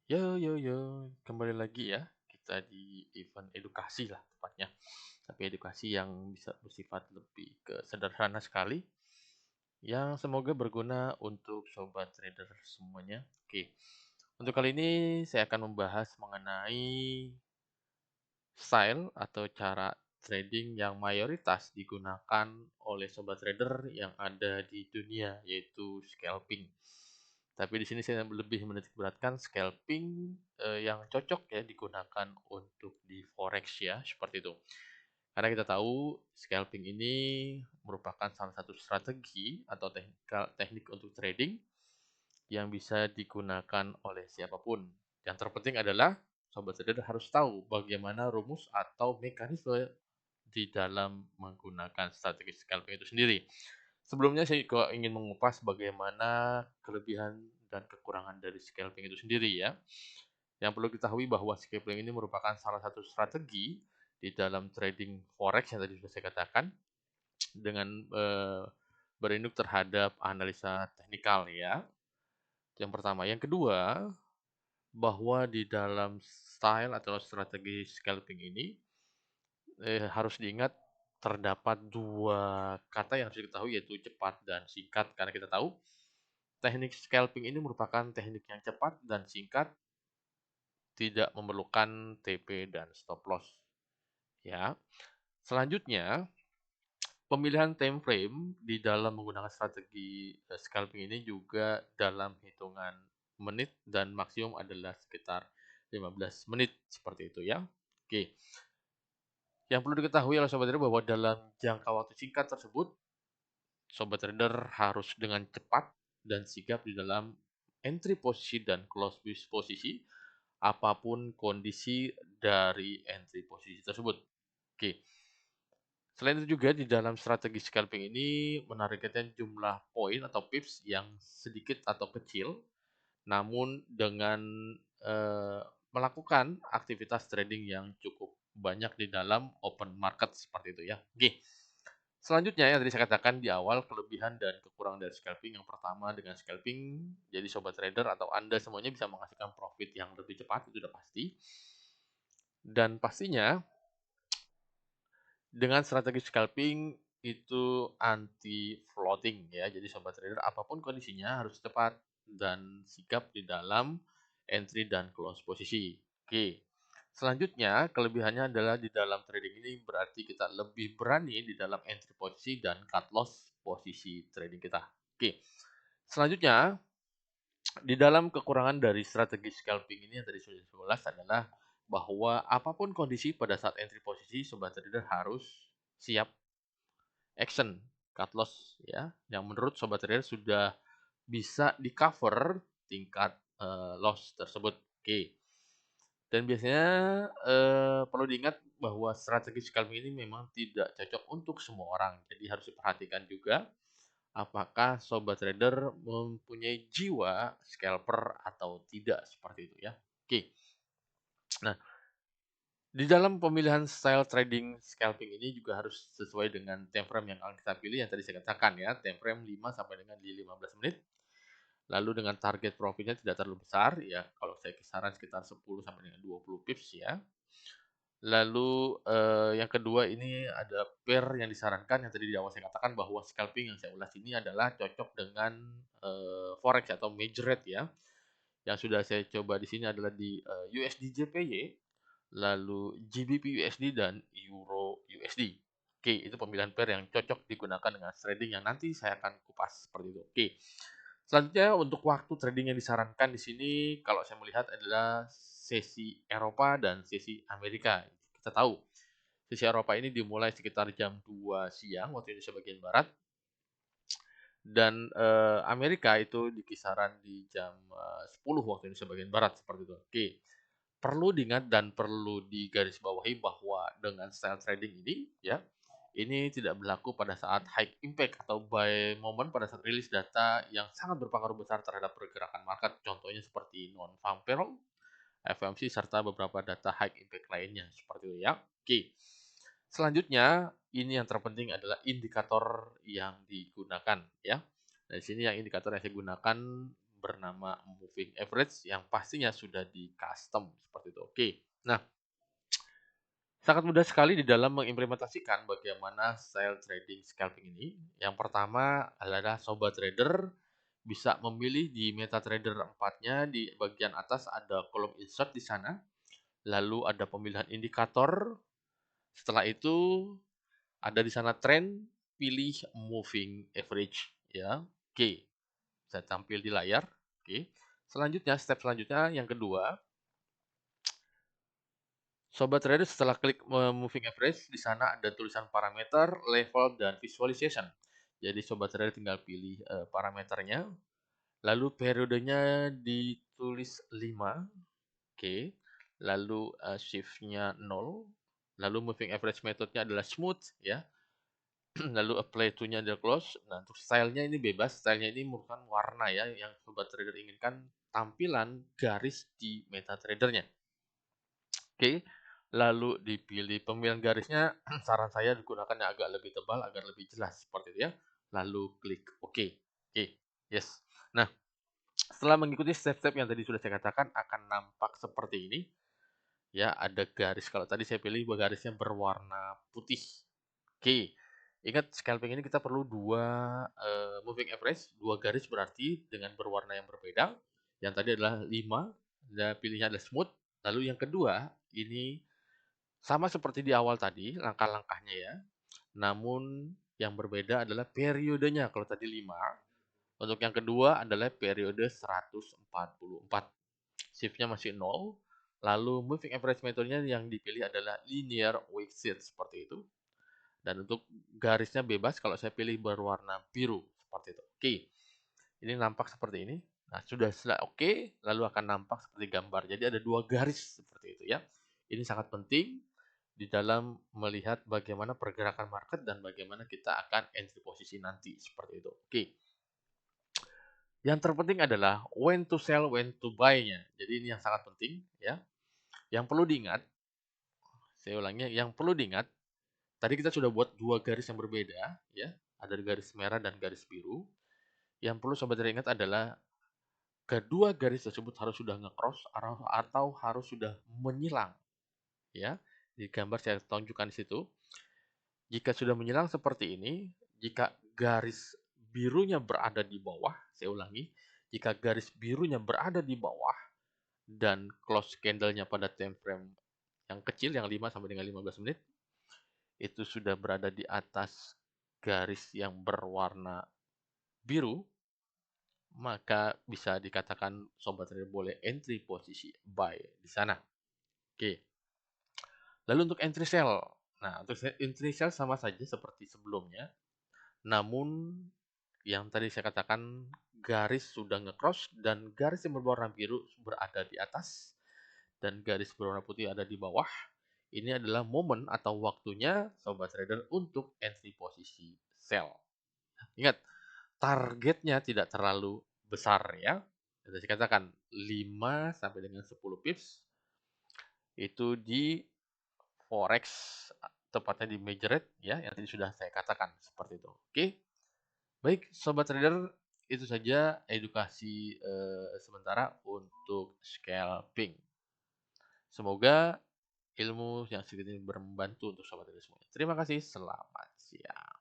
Yo, kembali lagi ya. Kita di event edukasi lah tepatnya. Tapi edukasi yang bisa bersifat lebih ke sederhana sekali, yang semoga berguna untuk sobat trader semuanya. Oke, untuk kali ini saya akan membahas mengenai style atau cara trading yang mayoritas digunakan oleh sobat trader yang ada di dunia, yaitu scalping. Tapi di sini saya lebih menitik beratkan scalping yang cocok ya digunakan untuk di forex ya, seperti itu. Karena kita tahu scalping ini merupakan salah satu strategi atau teknik untuk trading yang bisa digunakan oleh siapapun. Yang terpenting adalah sobat trader harus tahu bagaimana rumus atau mekanisme di dalam menggunakan strategi scalping itu sendiri. Sebelumnya saya juga ingin mengupas bagaimana kelebihan dan kekurangan dari scalping itu sendiri ya. Yang perlu diketahui bahwa scalping ini merupakan salah satu strategi di dalam trading forex yang tadi sudah saya katakan dengan berinduk terhadap analisa teknikal ya. Yang pertama, yang kedua, bahwa di dalam style atau strategi scalping ini harus diingat terdapat dua kata yang harus diketahui yaitu cepat dan singkat karena kita tahu teknik scalping ini merupakan teknik yang cepat dan singkat, tidak memerlukan TP dan stop loss ya. Selanjutnya, pemilihan time frame di dalam menggunakan strategi scalping ini juga dalam hitungan menit dan maksimum adalah sekitar 15 menit seperti itu ya. Oke. Yang perlu diketahui oleh sobat trader bahwa dalam jangka waktu singkat tersebut, sobat trader harus dengan cepat dan sigap di dalam entry posisi dan close posisi apapun kondisi dari entry posisi tersebut. Oke. Selain itu juga di dalam strategi scalping ini menargetkan jumlah poin atau pips yang sedikit atau kecil, namun dengan eh, melakukan aktivitas trading yang cukup banyak di dalam open market seperti itu ya. Oke. Selanjutnya yang tadi saya katakan di awal kelebihan dan kekurangan dari scalping. Yang pertama dengan scalping, jadi sobat trader atau Anda semuanya bisa menghasilkan profit yang lebih cepat, itu sudah pasti. Dan pastinya dengan strategi scalping itu anti floating ya. Jadi sobat trader apapun kondisinya harus tepat dan sigap di dalam entry dan close posisi. Oke. Selanjutnya, kelebihannya adalah di dalam trading ini berarti kita lebih berani di dalam entry posisi dan cut loss posisi trading kita. Oke. Selanjutnya, di dalam kekurangan dari strategi scalping ini yang tadi sudah diulas adalah bahwa apapun kondisi pada saat entry posisi, sobat trader harus siap action cut loss ya, yang menurut sobat trader sudah bisa di cover tingkat loss tersebut. Oke. Dan biasanya perlu diingat bahwa strategi scalping ini memang tidak cocok untuk semua orang. Jadi harus diperhatikan juga apakah sobat trader mempunyai jiwa scalper atau tidak seperti itu ya. Oke. Nah, di dalam pemilihan style trading scalping ini juga harus sesuai dengan time frame yang akan kita pilih yang tadi saya katakan ya, time frame 5 sampai dengan di 15 menit. Lalu dengan target profitnya tidak terlalu besar ya, kalau saya kisaran sekitar 10 sampai dengan 20 pips ya. Lalu yang kedua ini ada pair yang disarankan yang tadi di awal saya katakan bahwa scalping yang saya ulas ini adalah cocok dengan forex atau major rate ya. Yang sudah saya coba di sini adalah di USD JPY, lalu GBP USD dan Euro USD. Oke, itu pemilihan pair yang cocok digunakan dengan trading yang nanti saya akan kupas seperti itu. Oke. Selanjutnya untuk waktu trading yang disarankan di sini kalau saya melihat adalah sesi Eropa dan sesi Amerika. Kita tahu sesi Eropa ini dimulai sekitar jam 2 siang waktu Indonesia bagian barat dan Amerika itu di kisaran di jam 10 waktu Indonesia bagian barat seperti itu. Oke. Perlu diingat dan perlu digarisbawahi bahwa dengan style trading ini ya, ini tidak berlaku pada saat high impact atau buy moment pada saat rilis data yang sangat berpengaruh besar terhadap pergerakan market. Contohnya seperti non-farm payroll, FOMC serta beberapa data high impact lainnya seperti itu ya. Oke. Selanjutnya, ini yang terpenting adalah indikator yang digunakan ya. Nah, di sini yang indikator yang saya gunakan bernama moving average yang pastinya sudah di custom seperti itu. Oke. Nah, sangat mudah sekali di dalam mengimplementasikan bagaimana style trading scalping ini. Yang pertama adalah sobat trader bisa memilih di MetaTrader 4-nya di bagian atas ada kolom insert di sana. Lalu ada pemilihan indikator. Setelah itu ada di sana trend, pilih moving average ya. Oke. Bisa tampil di layar. Oke. Selanjutnya, step selanjutnya yang kedua, Sobat Trader setelah klik moving average, di sana ada tulisan parameter, level, dan visualization. Jadi Sobat Trader tinggal pilih parameternya, lalu periodenya ditulis 5, oke. Lalu shift-nya 0, lalu moving average methodenya adalah smooth ya. Lalu apply to-nya adalah close. Nah, untuk stylenya ini bebas, stylenya ini merupakan warna ya yang Sobat Trader inginkan tampilan garis di MetaTrader-nya. Oke, lalu dipilih pemilihan garisnya, saran saya digunakan yang agak lebih tebal agar lebih jelas seperti itu ya. Lalu klik OK. Oke, yes. Nah, setelah mengikuti step-step yang tadi sudah saya katakan akan nampak seperti ini. Ya, ada garis. Kalau tadi saya pilih garisnya berwarna putih. Oke, ingat scalping ini kita perlu dua moving average, dua garis berarti dengan berwarna yang berbeda. Yang tadi adalah 5, dan pilihnya adalah smooth. Lalu yang kedua, ini sama seperti di awal tadi, langkah-langkahnya ya. Namun yang berbeda adalah periodenya. Kalau tadi 5, untuk yang kedua adalah periode 144. Shift-nya masih 0. Lalu moving average metodenya yang dipilih adalah linear weighted seperti itu. Dan untuk garisnya bebas kalau saya pilih berwarna biru seperti itu. Oke. Ini nampak seperti ini. Nah, sudah oke, lalu akan nampak seperti gambar. Jadi ada dua garis seperti itu ya. Ini sangat penting di dalam melihat bagaimana pergerakan market dan bagaimana kita akan entry posisi nanti seperti itu. Oke. Yang terpenting adalah when to sell, when to buy-nya. Jadi ini yang sangat penting ya. Yang perlu diingat, saya ulangi, yang perlu diingat, tadi kita sudah buat dua garis yang berbeda ya. Ada garis merah dan garis biru. Yang perlu sobat ingat adalah kedua garis tersebut harus sudah nge-cross atau harus sudah menyilang ya. Di gambar saya tunjukkan di situ. Jika sudah menyilang seperti ini, jika garis birunya berada di bawah, saya ulangi, jika garis birunya berada di bawah dan close candle-nya pada time frame yang kecil yang 5 sampai dengan 15 menit itu sudah berada di atas garis yang berwarna biru, maka bisa dikatakan sobat trader boleh entry posisi buy di sana. Oke. Lalu untuk entry sell. Nah, untuk entry sell sama saja seperti sebelumnya. Namun yang tadi saya katakan garis sudah nge-cross dan garis yang berwarna biru berada di atas dan garis berwarna putih ada di bawah. Ini adalah momen atau waktunya sobat trader untuk entry posisi sell. Ingat, targetnya tidak terlalu besar ya. Jadi saya katakan 5 sampai dengan 10 pips itu di forex tepatnya di major rate ya yang tadi sudah saya katakan seperti itu. Oke. Baik, sobat trader, itu saja edukasi sementara untuk scalping. Semoga ilmu yang sedikit ini membantu untuk sobat trader semuanya. Terima kasih, selamat siang.